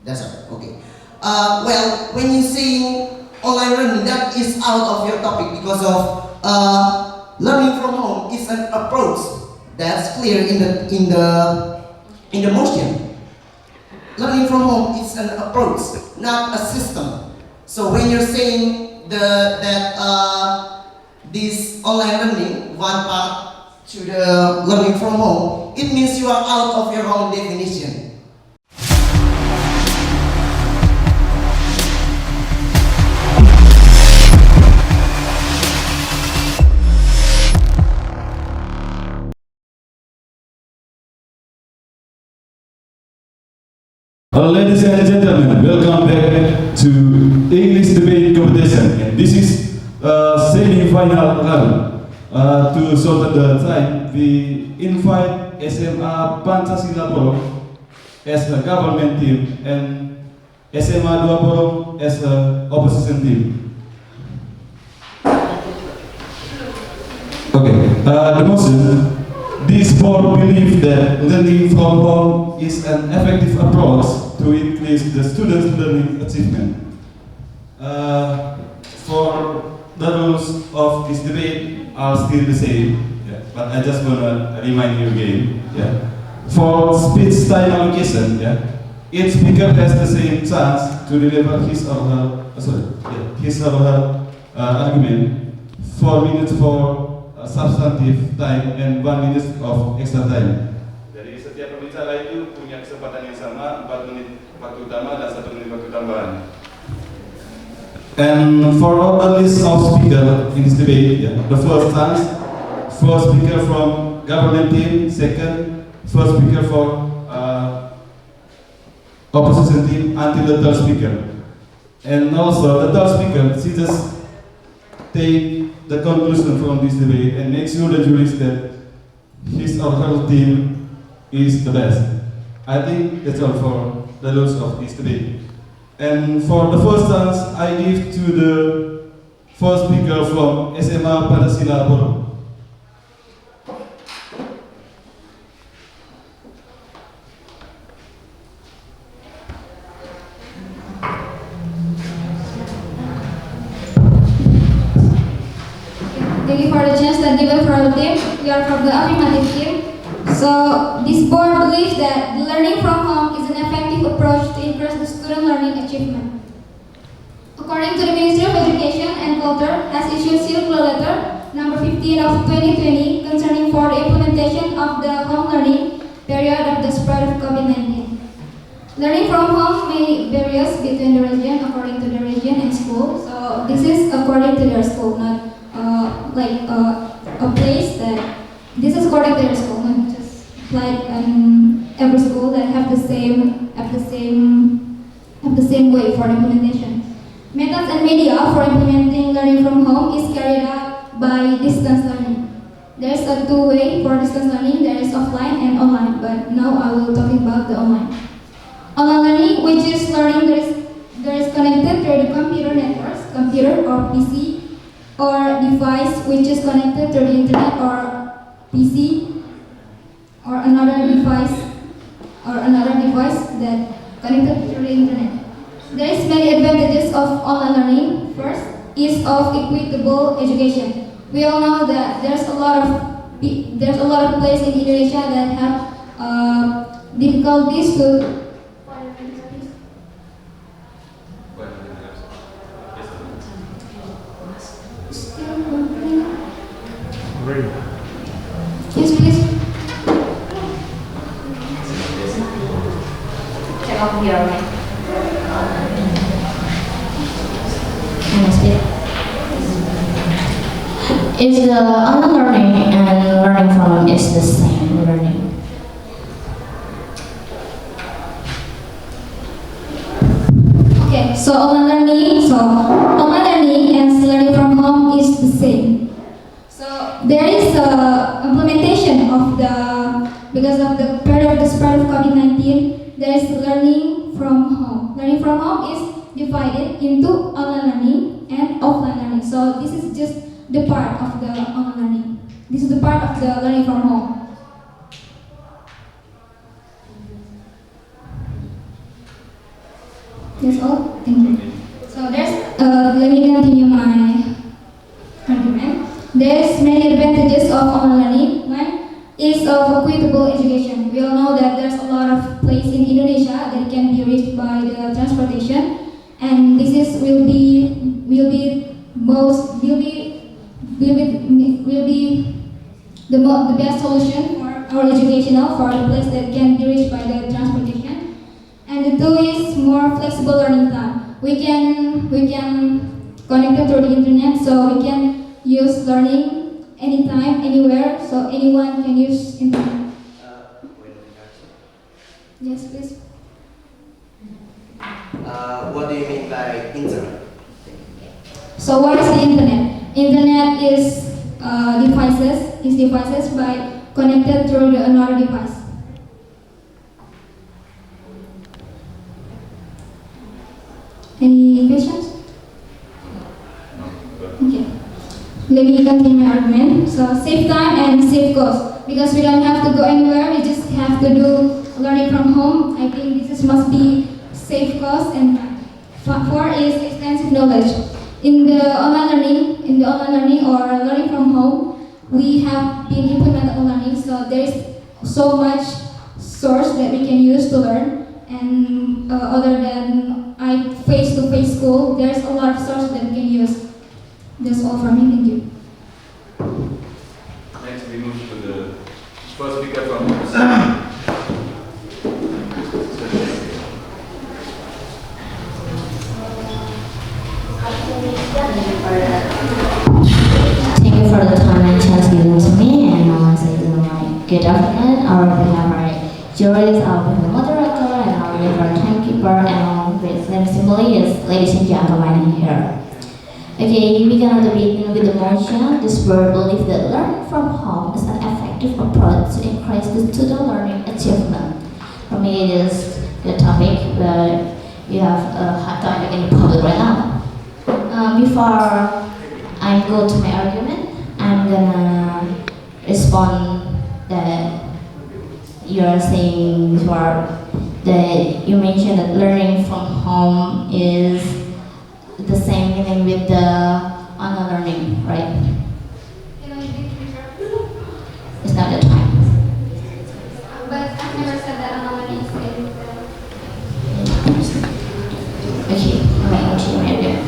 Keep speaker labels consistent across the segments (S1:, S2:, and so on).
S1: That's all. Okay. Well, when you say online learning, that is out of your topic because of learning from home is an approach that's clear in the motion. Learning from home is an approach, not a system. So when you're saying that this online learning, one part to the learning from home, it means you are out of your own definition.
S2: Ladies and gentlemen, welcome back to English debate competition. And this is semi-final level. To shorten the time, we invite SMA Pancasila Borong as a government team and SMA 2 Borong as a opposition team. Okay, the motion. This board believes that learning from home is an effective approach to increase the students' learning achievement. For the rules of this debate are still the same, but I just want to remind you again. For speech time allocation, each speaker has the same chance to deliver his or her argument. 4 minutes for substantive time and 1 minute of extra time. Jadi setiap pembicara itu punya kesempatan yang sama, 4 menit waktu utama dan 1 menit waktu tambahan. And for all the list of speakers in this debate, the first speaker from government team, first speaker for opposition team until the third speaker. And also the third speaker, she just take the conclusion from this debate and make sure the juries that his or her team is the best. I think that's all for the rules of this debate. And for the first chance, I give to the first speaker from SMA Pancasila Borong.
S3: Thank you for the chance that given for our team. We are from the affirmative team. So this board believes that learning from home is an effective approach to increase the student learning achievement. According to the Ministry of Education and Culture, has issued circular letter number 15 of 2020 concerning for the implementation of the home learning period of the spread of COVID-19. Learning from home may vary between the region according to the region and school. So this is according to their school, not a place that this is according to their school, not just like every school that have the same way for implementation. Methods and media for implementing learning from home is carried out by distance learning. There is a two-way for distance learning. There is offline and online. But now I will talk about the online. Online learning, which is learning that is connected to the computer networks, computer or PC, or device which is connected to the internet or PC, or another device that connected to the internet. There is many advantages of online learning. First is of equitable education. We all know that there's a lot of places in Indonesia that have difficulties to Yes, please.
S4: Check off here, right? Is the online learning and learning from home is the same learning?
S3: Okay, so online learning and learning from home is the same. So there is a implementation of because of the period of the spread of COVID-19, there is learning from home. Learning from home is divided into online learning and offline learning. So this is just the part of the online learning. This is the part of the learning from home. That's all. Thank you. So let me continue my argument. There's many advantages of online learning. One is of equitable education. We all know that there's a lot of places in Indonesia that can be reached by the transportation, and this is will be most will be the best solution for our educational for the place that can be reached by the transportation. And the two is more flexible learning time. We can connect it through the internet, so we can use learning anytime, anywhere, so anyone can use internet. Yes, please.
S1: What do you mean by internet?
S3: So what is the internet? Internet is devices by connected through another device. Any questions? Okay. Let me continue my argument. So save time and save cost. Because we don't have to go anywhere, we just have to do learning from home. I think this must be save cost and time. Four is extensive knowledge. In the online learning or learning from home, we have been implemented on learning, so there is so much source that we can use to learn. And other than face-to-face school, there's a lot of sources that we can use. That's all from me. Thank you.
S2: Next, we move to the first speaker from
S4: Thank you for the time and chance given to me, and I want to say to my good afternoon. We have our jurors, our moderator, and our timekeeper, and with them simply is ladies and gentlemen here. Okay, we gonna begin with the motion. This board believes that learning from home is an effective approach to increase the student learning achievement. For me, it is the topic that we have a hot topic in public right now. Before I go to my argument, I'm gonna respond that you are saying before that you mentioned that learning from home is the same meaning with the online learning, right? It's not the time.
S3: But I've never said that online learning is
S4: Okay, I'm going to my argument.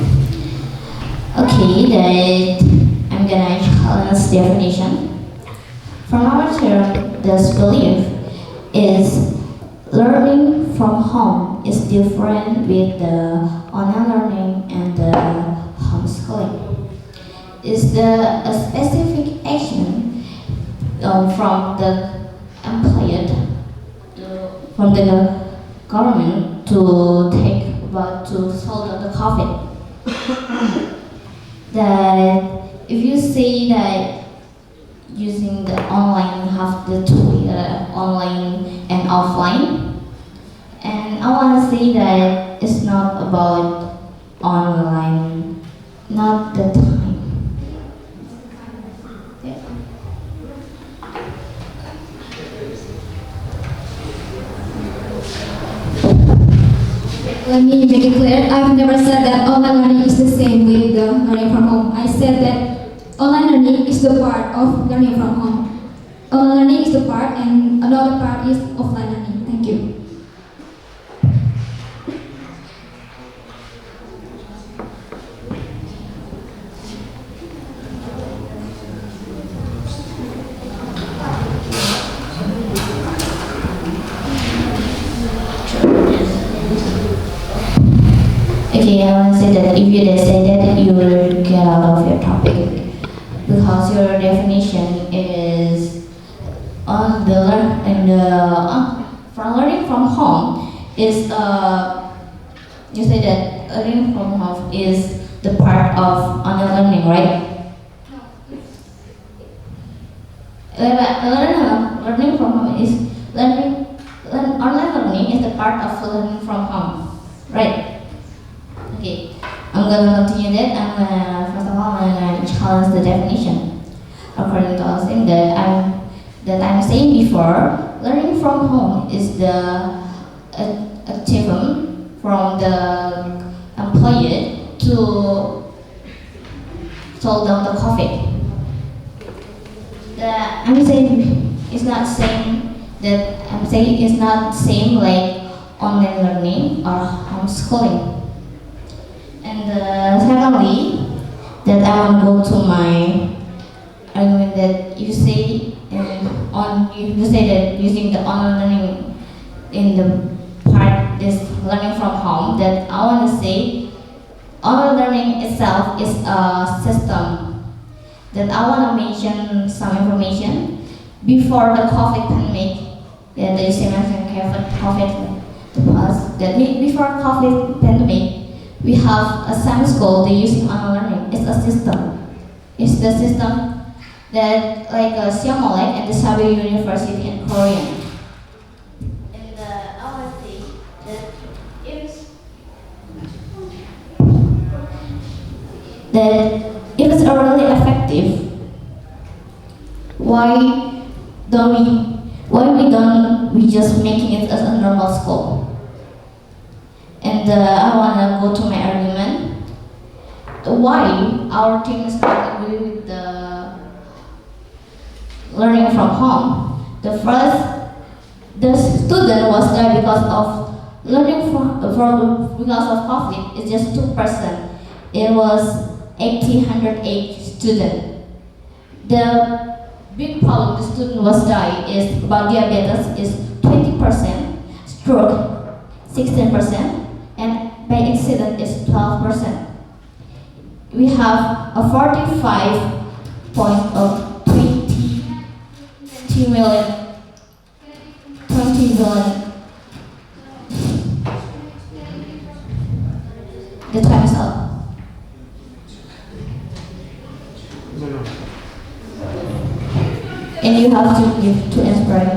S4: Okay, that I'm gonna challenge definition. From our term, this belief is learning from home is different with the online learning and the homeschooling. Is a specific action from the employed from the government to take about to solve the COVID. That if you say that using the online have the two online and offline, and I want to say that it's not about online, not the time. Yeah.
S3: Let me make it clear. I've never said that online learning is the same with the learning from home. I said that online learning is the part of learning from home. Online learning is the part, and another part is offline learning. Thank you.
S4: Okay, I want to say that if you just say that, you will get out of your topic because your definition is on the learn and from learning from home is you say that learning from home is the part of online learning, right? Learning from home is online learning is the part of learning from home, right? Okay, I'm gonna continue that. First of all, I'm gonna challenge the definition. According to us, that I'm saying before, learning from home is the achievement from the to slow down the COVID. I'm saying it's not same that I'm saying it's not same like online learning or homeschooling. And secondly, that I want to go to my argument that you say you say that using the online learning in the part is learning from home. That I want to say online learning itself is a system. That I want to mention some information before the COVID pandemic. That you say mentioned COVID to us. That before COVID pandemic, we have a summer school. They using online learning. It's a system. It's the system that like Siamalek and the Sabi University in Korea. And I want to say that if it's really effective, why we just making it as a normal school? And I wanna go to my argument. Why our team is not agree with the learning from home? The student was there because of learning because of COVID. It's just 2%. It was 1,808 students. The big problem the student was die is about diabetes is 20%, stroke 16%, and by accident is 12%. We have a 45 point of 20 million, 20 billion. The time is up. And you have to give to inspire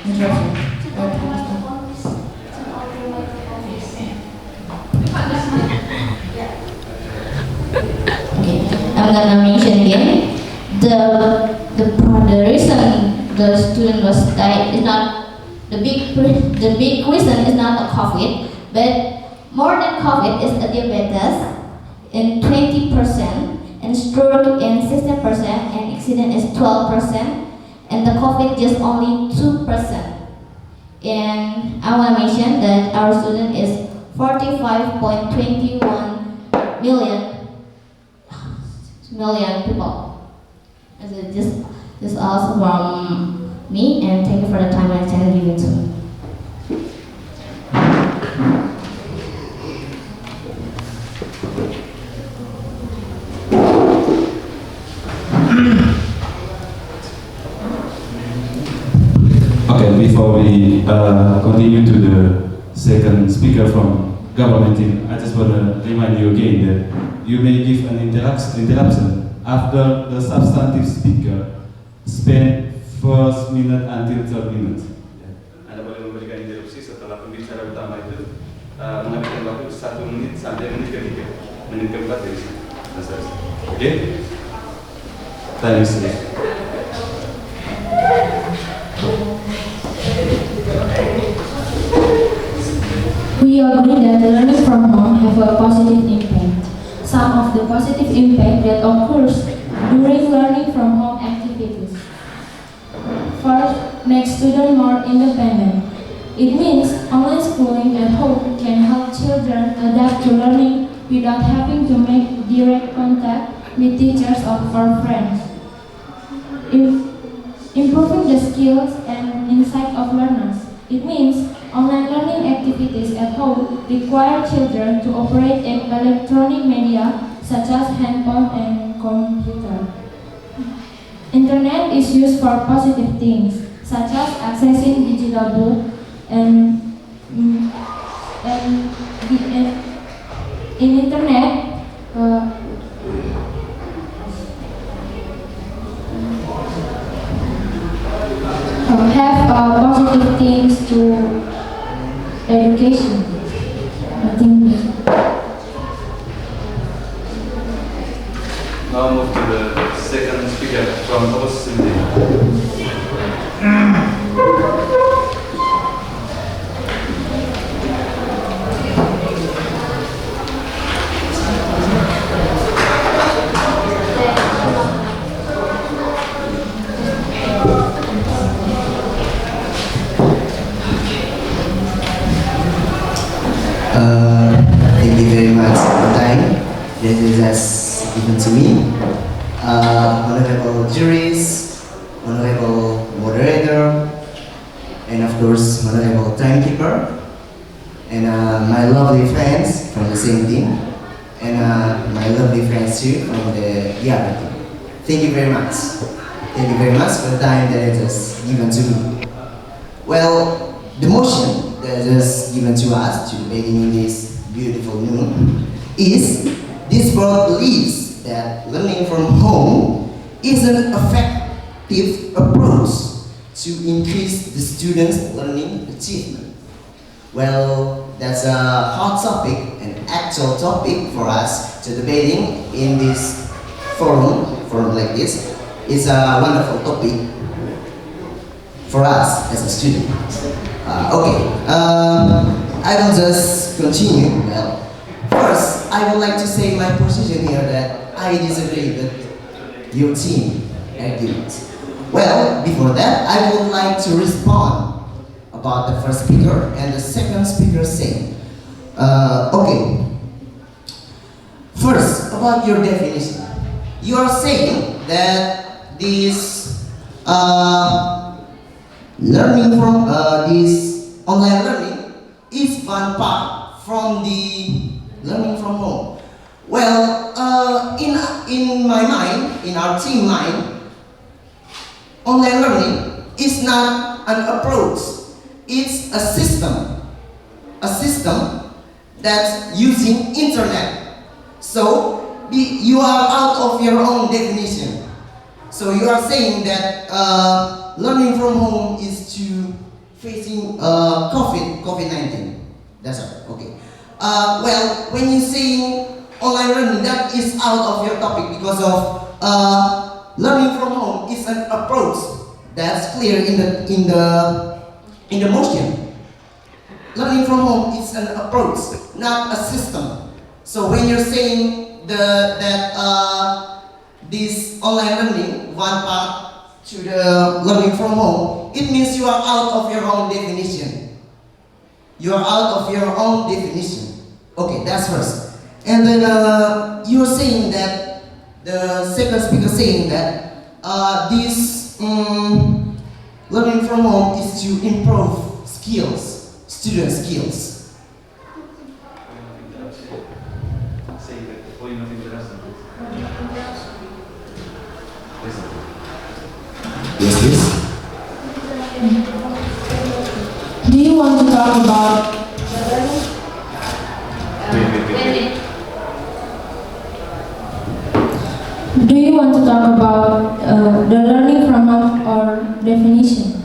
S4: instruction. Okay, I'm gonna mention again. The reason the student was died is not the big reason is not a COVID, but more than COVID is a diabetes in 20%, and stroke in 16%, and accident is 12%. And the COVID just only 2%. And I want to mention that our student is 45.21 million people. And so this also from me, and thank you for the time and attention given to me.
S2: Before we continue to the second speaker from government team, I just want to remind you again that you may give an interruption after the substantive speaker spend first minute until third minute. Anda boleh memberikan interupsi setelah pembicara utama itu menghabiskan waktu 1 menit sampai menit ketiga, menit keempat dari sini. Oke? Time is ready.
S5: We agree that learning from home have a positive impact. Some of the positive impact that occurs during learning from home activities. First, make students more independent. It means online schooling at home can help children adapt to learning without having to make direct contact with teachers or friends. Improving the skills and insight of learners. It means online learning activities at home require children to operate electronic media such as handphone and computer. Internet is used for positive things such as accessing digital books and in internet have positive things to education. I think.
S2: Now move to the second speaker from Host
S1: Thank you very much for the time that is has given to me. Honorable juries, honorable moderator, and of course, honorable timekeeper, and my lovely friends from the same team, and my lovely friends too from the other team. Thank you very much. Thank you very much for the time that it has given to me. Well, the motion that is given to us to debating in this beautiful noon is this board believes that learning from home is an effective approach to increase the students' learning achievement. Well, that's a hot topic, an actual topic for us to debating in this forum like this. It's a wonderful topic for us as a student. I will just continue. Well, first, I would like to say my position here that I disagree with your team argument. Well, before that, I would like to respond about the first speaker and the second speaker saying. First, about your definition. You are saying that this learning from this online learning is one part from the learning from home. Well, in my mind, in our team mind, online learning is not an approach. It's a system that's using internet. So you are out of your own definition. So you are saying that learning from home is to facing COVID-19. That's right. Okay. Well, when you say online learning, that is out of your topic because of learning from home is an approach. That's clear in the motion. Learning from home is an approach, not a system. So when you're saying that this online learning, one part to the learning from home, it means you are out of your own definition. You are out of your own definition. Okay, that's first. And then you're saying that the second speaker saying that this learning from home is to improve skills, student skills. Yes, please.
S5: Do you want to talk about Do you want to talk about the learning from home or definition?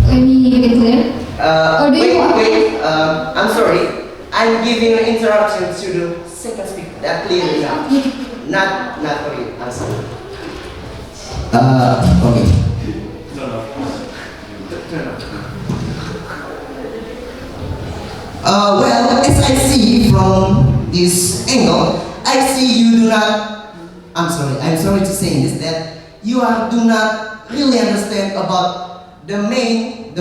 S3: Let me make it clear. Or do you want-
S1: I'm sorry. I'm giving an interruption to the second speaker. That clearly now. Not for you. I'm sorry. Okay. Well, as I see from this angle, I see you do not. I'm sorry to say this that you do not really understand about the main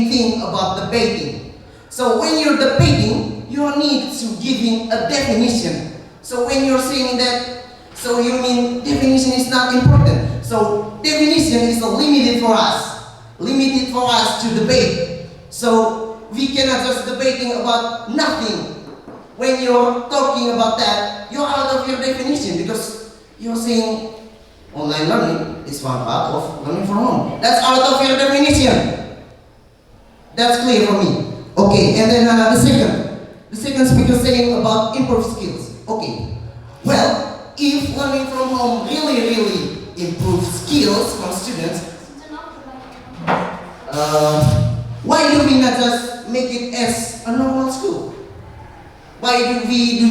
S1: thing about debating. So when you're debating, you need to giving a definition. So when you're saying that, so you mean definition is not important. So definition is limited for us to debate. So we cannot just debating about nothing. When you're talking about that, you're out of your definition because you're saying online learning is one part of learning from home. That's out of your definition. That's clear for me. Okay, and then the second speaker saying about improved skills. Okay, well, if learning from home really improves skills from students, why do we not just make it as a normal school? Why we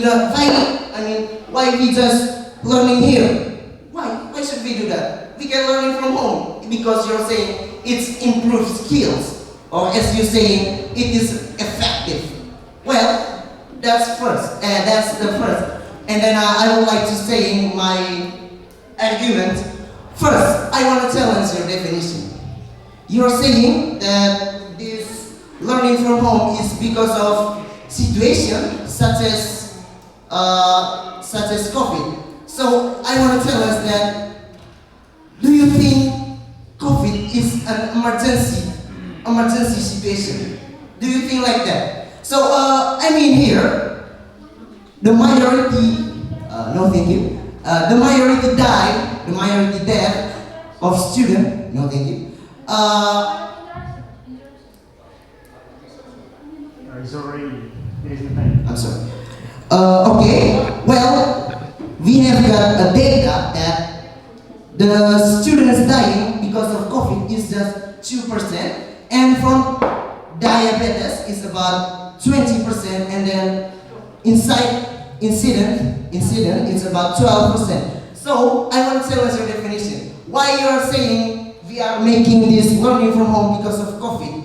S1: just learning here? Why should we do that? We can learn it from home because you're saying it's improved skills, or as you're saying, it is effective. Well, that's the first. And then I would like to say my argument. First, I want to challenge your definition. You're saying that this learning from home is because of situation such as COVID. So I want to tell us that, do you think COVID is an emergency situation? Do you think like that? So I mean here, the majority, no thank you. The majority death of student, no thank you.
S6: Sorry, finish the time.
S1: I'm sorry. Okay, well, we have got a data that the students dying because of COVID is just 2%, and from diabetes is about 20%, and then incident is about 12%. So I want to tell us your definition. Why you are saying we are making this learning from home because of COVID?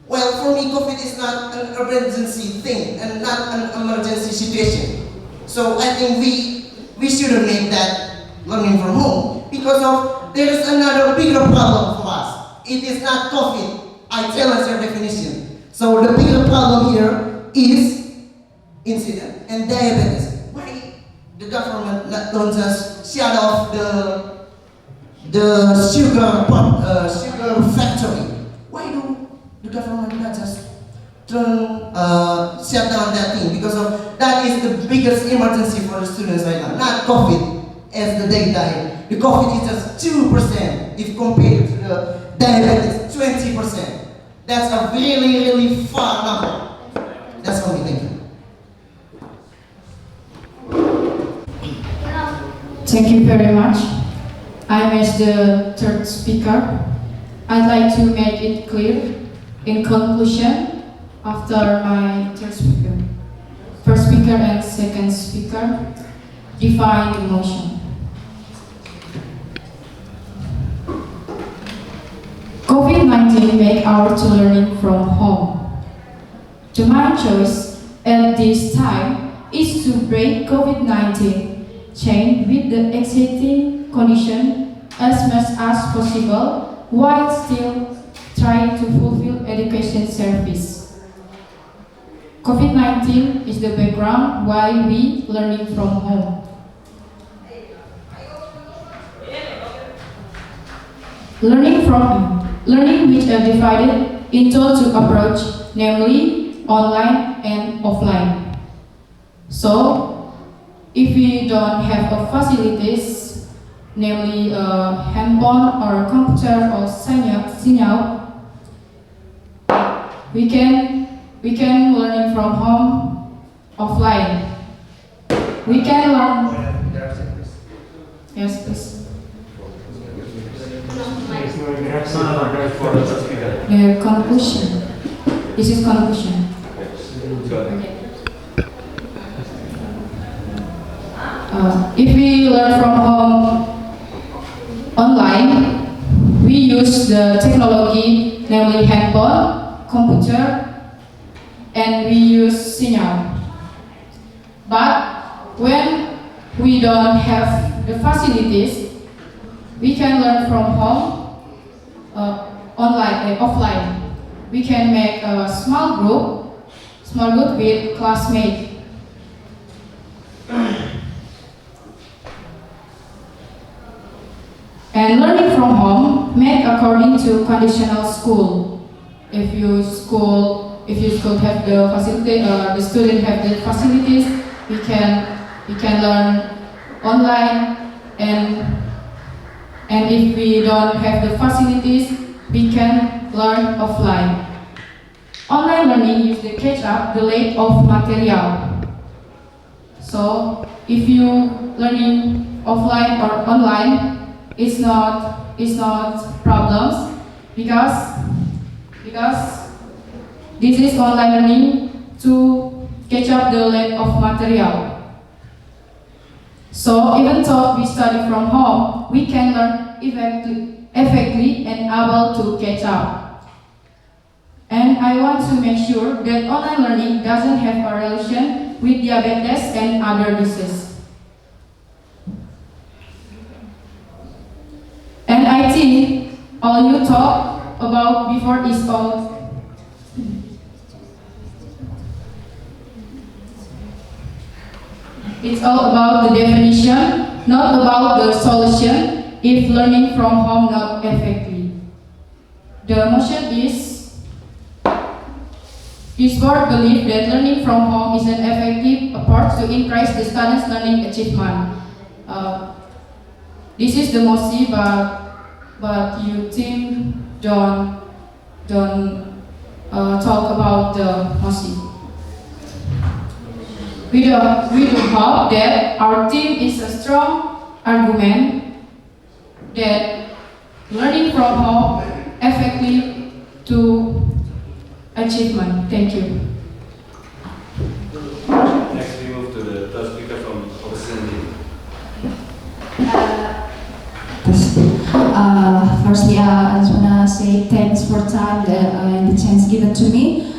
S1: Well, for me, COVID is not an emergency thing and not an emergency situation. So I think we shouldn't make that learning from home because of there is another bigger problem for us. It is not COVID. I tell us your definition. So the bigger problem here is incident and diabetes. Why the government don't just shut off the sugar factory? Why do the government not just shut down that thing? Because of that is the biggest emergency for the students right now, not COVID as the data here. The COVID is just 2% if compared to the diabetes 20%. That's a really far number. That's what we think.
S5: Thank you very much. I'm as the third speaker. I'd like to make it clear in conclusion after my third speaker. First speaker and second speaker define the motion. COVID-19 make our to learning from home. The my choice at this time is to break COVID-19 chain with the existing condition as much as possible while still trying to fulfill education service. COVID-19 is the background why we learning from home. Learning which are divided into two approach, namely online and offline. So, if we don't have a facilities, namely a handphone or a computer or signal, we can learn from home offline. We can learn. Yes, please. Conclusion. This is conclusion. Okay. If we learn from home online, we use the technology, namely handphone, computer, and we use signal. But when we don't have the facilities, we can learn from home online and offline. We can make a small group with classmates. And learning from home made according to conditional school. If your school have the facility, the student have the facilities, we can learn online, and if we don't have the facilities, we can learn offline. Online learning is to catch up the lack of material. So if you learning offline or online, it's not problems because this is online learning to catch up the lack of material. So even though we study from home, we can learn effectively and able to catch up. And I want to make sure that online learning doesn't have a relation with diabetes and other diseases. And I think all you talk about before is all. It's all about the definition, not about the solution, if learning from home not effectively. The motion is board believe that learning from home is an effective approach to increase the students' learning achievement. This is the motion, but you think don't talk about the motion. We do hope that our team is a strong argument that learning from home effective to achievement. Thank you.
S7: Next, we move to the third speaker from opposition team.
S8: Firstly, I just wanna say thanks for time and the chance given to me.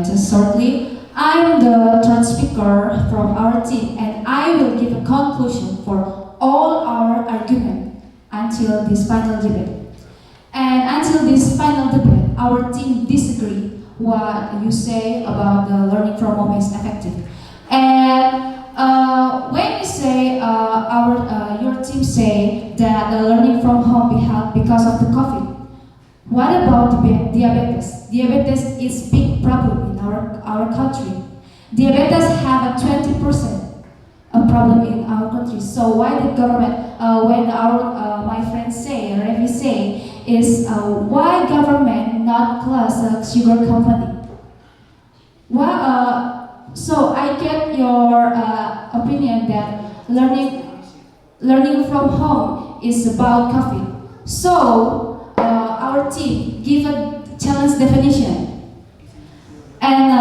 S8: Just shortly, I'm the third speaker from our team, and I will give a conclusion for all our argument until this final debate. And until this final debate, our team disagree what you say about the learning from home is effective. And when you say your team say that the learning from home be held because of the COVID, what about diabetes? Diabetes is big problem in our country. Diabetes have a 20% problem in our country. So why the government, when my friends say, Revi say, is why government not close a sugar company? So I get your opinion that learning from home is about coffee. So our team give a challenge definition, and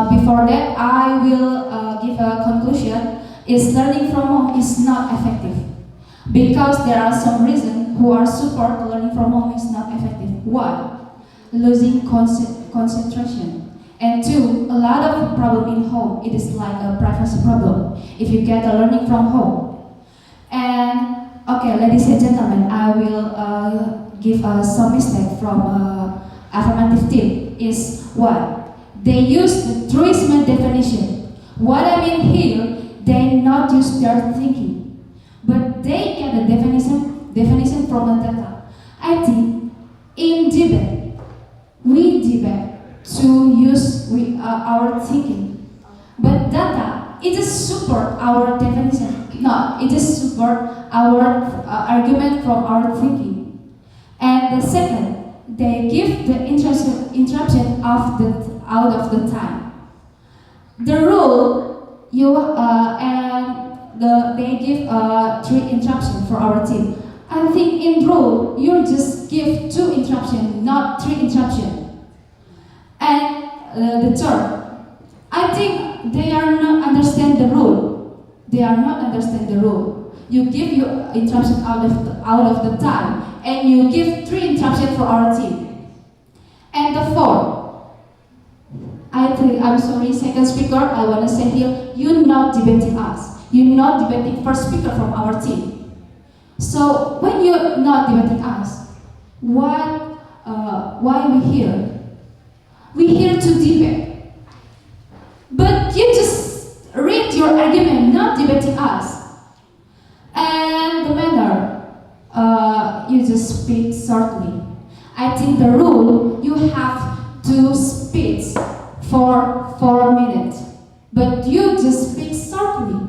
S8: before that I will give a conclusion. Is learning from home is not effective because there are some reasons who are support learning from home is not effective. One, losing concentration. And two, a lot of problem in home, it is like a privacy problem if you get a learning from home. And okay, ladies and gentlemen, I will give some mistake from affirmative team. Is one, they use the truism definition. What I mean here, they not use their thinking, but they get a definition from the data. I think in debate, we debate to use our thinking, but data it is support our definition. No, it is support our argument from our thinking. And the second, they give the interruption out of the time. The rule they give 3 interruptions for our team. I think in rule you just give 2 interruptions, not 3 interruptions. And the third, I think they are not understand the rule. They are not understand the rule. You give your interruption out of the time, and you give 3 interruptions for our team. And the fourth, I think I'm sorry, second speaker. I want to say here, you're not debating us. You're not debating first speaker from our team. So when you're not debating us, why we here? We're here to debate. But you just read your argument, not debating us. And the manner, you just speak shortly. I think the rule, you have to speak for 4 minutes. But you just speak shortly.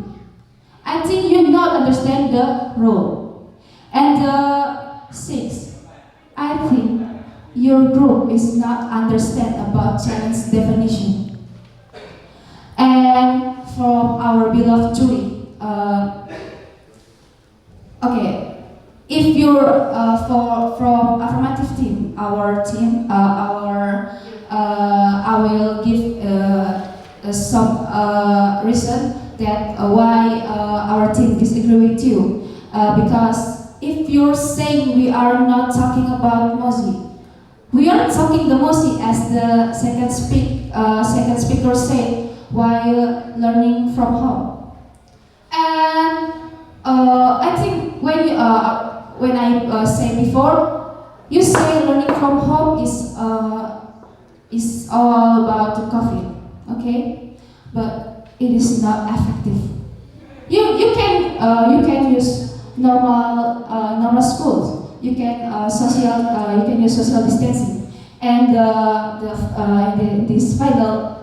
S8: I think you not understand the rule. And 6, I think your group is not understand about challenge definition. And from our beloved jury, okay, if you're from affirmative team, our team, I will give some reason that why our team disagree with you. Because if you're saying we are not talking about Mozi, we are talking the Mozi as the second speaker said while learning from home. And I think when I say before, you say learning from home is all about the coffee, okay? But it is not effective. You can use normal schools. You can use social distancing. And this final,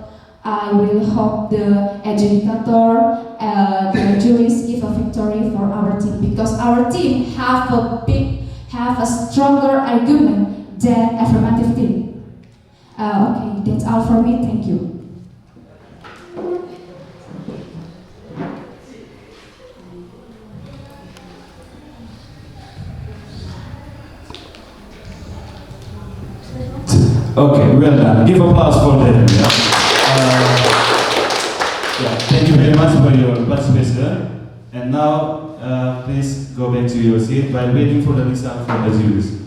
S8: I will hope the educator, the juries give a victory for our team, because our team have a stronger argument than affirmative team. Okay, that's all for me. Thank you.
S2: Okay, well done. Give applause for them. Yeah? Thank you very much for your participation. And now, please go back to your seat while waiting for the result from the juries.